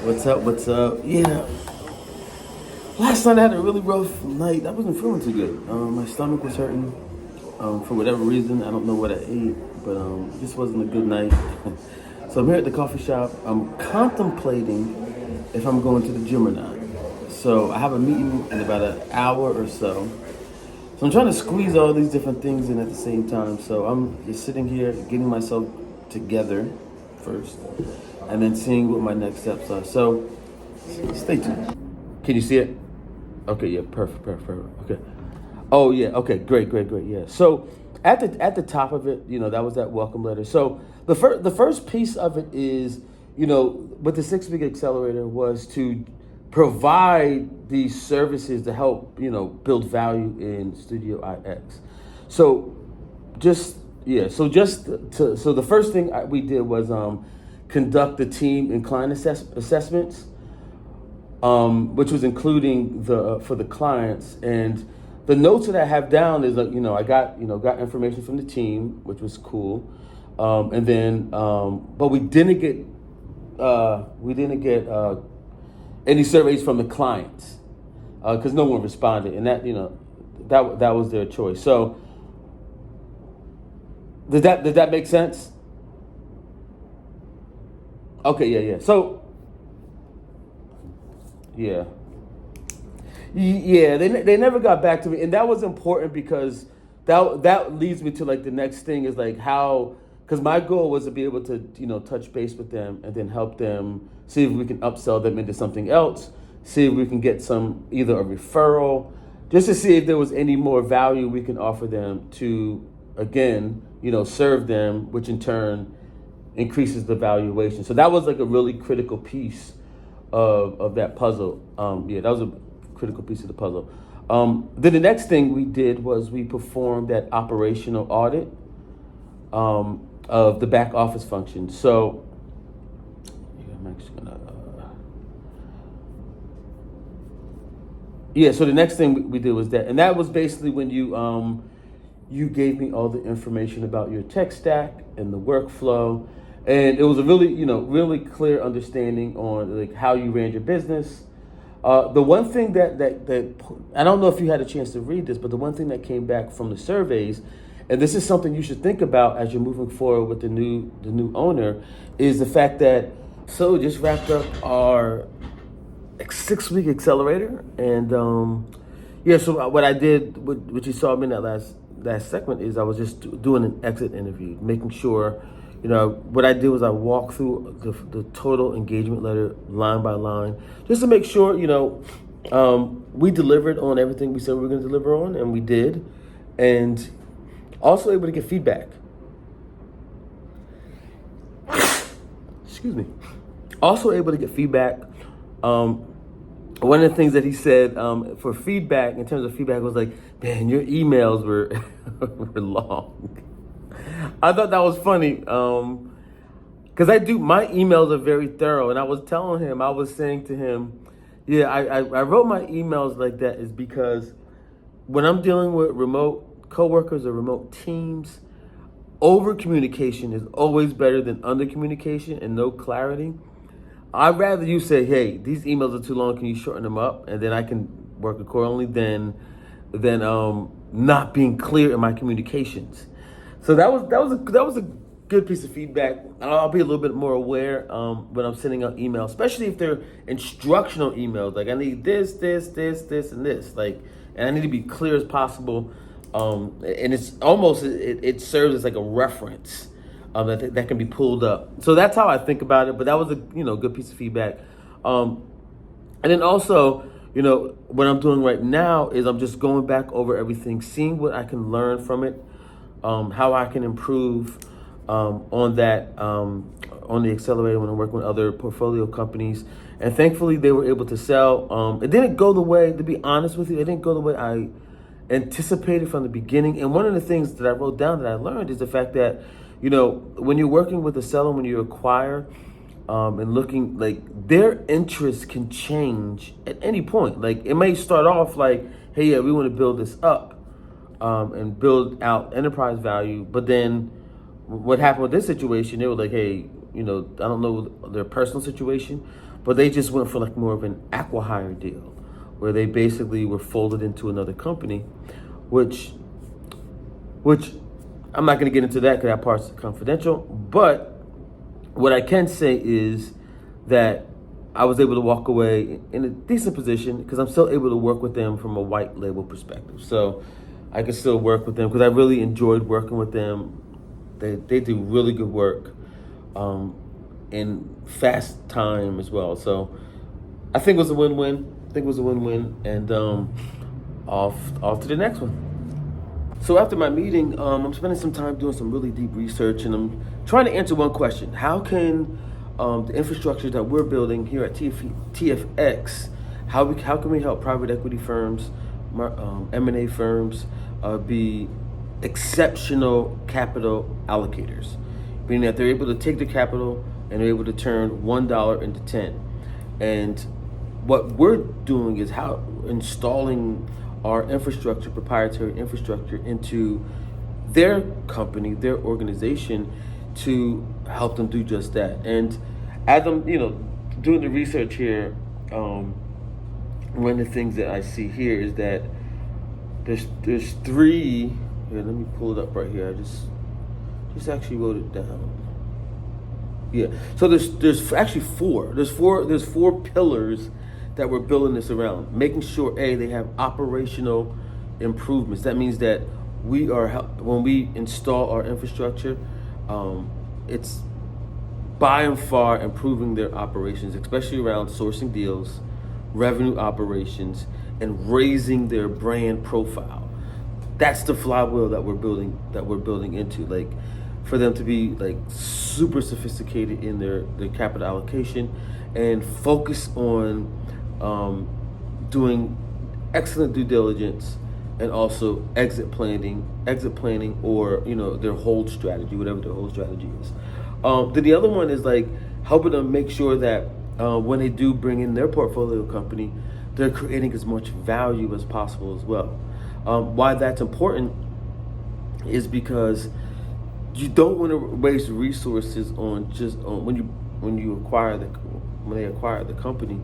What's up? What's up? Yeah. Last night I had a really rough night. I wasn't feeling too good. My stomach was hurting for whatever reason. I don't know what I ate, but it just wasn't a good night. So I'm here at the coffee shop. I'm contemplating if I'm going to the gym or not. So I have a meeting in about an hour or so. So I'm trying to squeeze all these different things in at the same time. So I'm just sitting here getting myself together first and then seeing what my next steps are. So stay tuned. Can you see it? Okay, yeah, perfect. Okay. Oh yeah, okay, great, yeah. So at the top of it, that was that welcome letter. So the first piece of it is, with the 6-week accelerator was to provide these services to help, build value in Studio IX. So so the first thing we did was conduct the team and client assessments, which was including for the clients. And the notes that I have down is that I got information from the team, which was cool, and then but we didn't get any surveys from the clients because no one responded, and that that was their choice. So did that make sense? Okay, yeah. So yeah, they never got back to me, and that was important because that leads me to like the next thing is like how, because my goal was to be able to touch base with them and then help them see if we can upsell them into something else, see if we can get some either a referral, just to see if there was any more value we can offer them to again serve them, which in turn increases the valuation. So that was like a really critical piece of that puzzle. That was a critical piece of the puzzle. Then the next thing we did was we performed that operational audit of the back office function. So I'm actually gonna. So the next thing we did was that, and that was basically when you gave me all the information about your tech stack and the workflow. And it was a really, really clear understanding on like how you ran your business. The one thing that I don't know if you had a chance to read this, but the one thing that came back from the surveys, and this is something you should think about as you're moving forward with the new owner, is the fact that we just wrapped up our 6-week accelerator, and So what I did, what you saw me in that last segment, is I was just doing an exit interview, making sure. What I did was I walked through the total engagement letter line by line, just to make sure, we delivered on everything we said we were going to deliver on, and we did. And also able to get feedback. Excuse me. Also able to get feedback. One of the things that he said for feedback, in terms of feedback, was like, man, your emails were were long. I thought that was funny because my emails are very thorough, and I was saying to him, I wrote my emails like that is because when I'm dealing with remote coworkers or remote teams, over communication is always better than under communication and no clarity. I'd rather you say, hey, these emails are too long, can you shorten them up, and then I can work accordingly than not being clear in my communications. So that was a good piece of feedback. I'll be a little bit more aware when I'm sending out emails, especially if they're instructional emails. Like I need this, and this. Like, and I need to be clear as possible. And it's almost it serves as like a reference that can be pulled up. So that's how I think about it. But that was a good piece of feedback. And then also, what I'm doing right now is I'm just going back over everything, seeing what I can learn from it. How I can improve on that, on the accelerator when I'm working with other portfolio companies. And thankfully they were able to sell. It didn't go the way, to be honest with you, it didn't go the way I anticipated from the beginning. And one of the things that I wrote down that I learned is the fact that, when you're working with a seller, when you acquire and looking, like their interests can change at any point. Like it may start off like, hey, yeah, we want to build this up. And build out enterprise value. But then what happened with this situation, they were like, hey, I don't know their personal situation, but they just went for like more of an acqui-hire deal, where they basically were folded into another company, which I'm not going to get into that because that part's confidential. But what I can say is that I was able to walk away in a decent position because I'm still able to work with them from a white label perspective. So I can still work with them because I really enjoyed working with them. They do really good work in fast time as well. So I think it was a win-win. And off to the next one. So after my meeting, I'm spending some time doing some really deep research, and I'm trying to answer one question: how can the infrastructure that we're building here at TFX, how can we help private equity firms, M&A firms, be exceptional capital allocators, meaning that they're able to take the capital and they're able to turn $1 into 10. And what we're doing is how installing our infrastructure, proprietary infrastructure, into their company, their organization, to help them do just that. And as I'm, doing the research here, one of the things that I see here is that there's three. Here, let me pull it up right here. I just actually wrote it down. Yeah. So there's actually four. There's four pillars that we're building this around, making sure they have operational improvements. That means that when we install our infrastructure, it's by and far improving their operations, especially around sourcing deals, revenue operations, and raising their brand profile. That's the flywheel that we're building into, like for them to be like super sophisticated in their capital allocation and focus on doing excellent due diligence and also exit planning, or their hold strategy, whatever their hold strategy is. Then the other one is like helping them make sure that when they do bring in their portfolio company, they're creating as much value as possible as well. Why that's important is because you don't want to waste resources on when they acquire the company.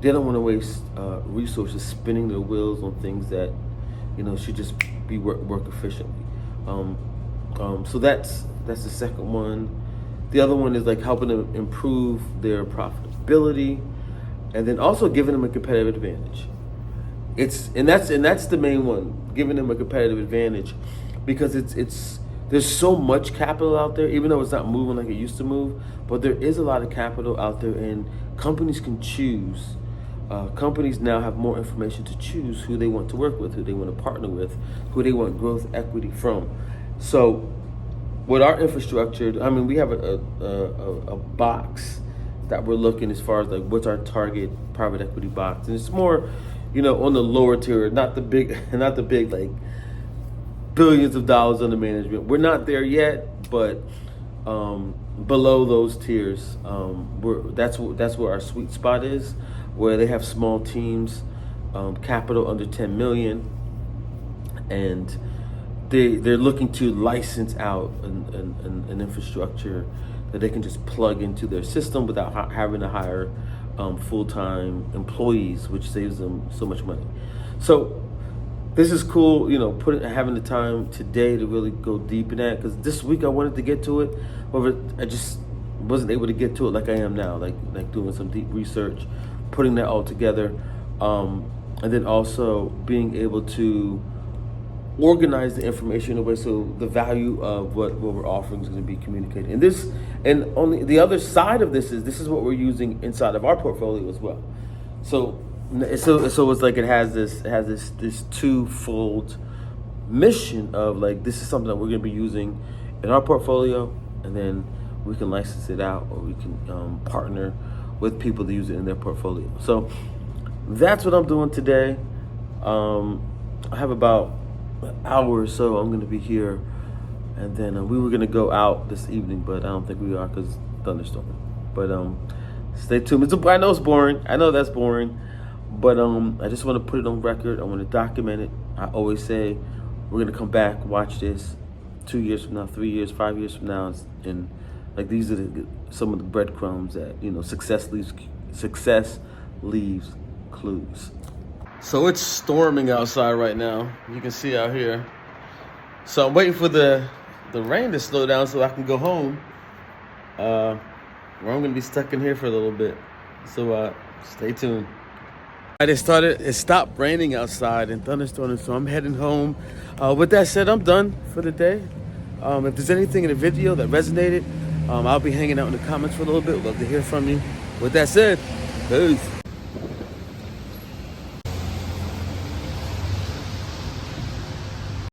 They don't want to waste resources spinning their wheels on things that should just be work efficiently. So that's the second one. The other one is like helping them improve their profitability, and then also giving them a competitive advantage. That's the main one, giving them a competitive advantage, because there's so much capital out there, even though it's not moving like it used to move, but there is a lot of capital out there, and companies can choose. Companies now have more information to choose who they want to work with, who they want to partner with, who they want growth equity from. So with our infrastructure, we have a box that we're looking as far as like what's our target private equity box, and it's more, on the lower tier, not the big like billions of dollars under management. We're not there yet, but below those tiers, that's where our sweet spot is, where they have small teams, capital under 10 million, and they're looking to license out an infrastructure that they can just plug into their system without having to hire full-time employees, which saves them so much money. So this is cool, having the time today to really go deep in that, because this week I wanted to get to it, but I just wasn't able to get to it like I am now, like doing some deep research, putting that all together, and then also being able to organize the information in a way so the value of what we're offering is going to be communicated. And on the other side of this is what we're using inside of our portfolio as well. So it's like it has this twofold mission of like, this is something that we're going to be using in our portfolio, and then we can license it out, or we can partner with people to use it in their portfolio. So that's what I'm doing today. I have about an hour or so I'm going to be here, and then we were going to go out this evening, but I don't think we are because thunderstorm. But stay tuned. I know it's boring. I know that's boring, but I just want to put it on record. I want to document it. I always say we're going to come back, watch this 2 years from now, 3 years, 5 years from now, and like these are some of the breadcrumbs that success success leaves clues. So it's storming outside right now. You can see out here. So I'm waiting for the rain to slow down so I can go home. Or I'm gonna be stuck in here for a little bit. So stay tuned. It stopped raining outside and thunderstorming, so I'm heading home. With that said, I'm done for the day. If there's anything in the video that resonated, I'll be hanging out in the comments for a little bit. Love to hear from you. With that said, peace.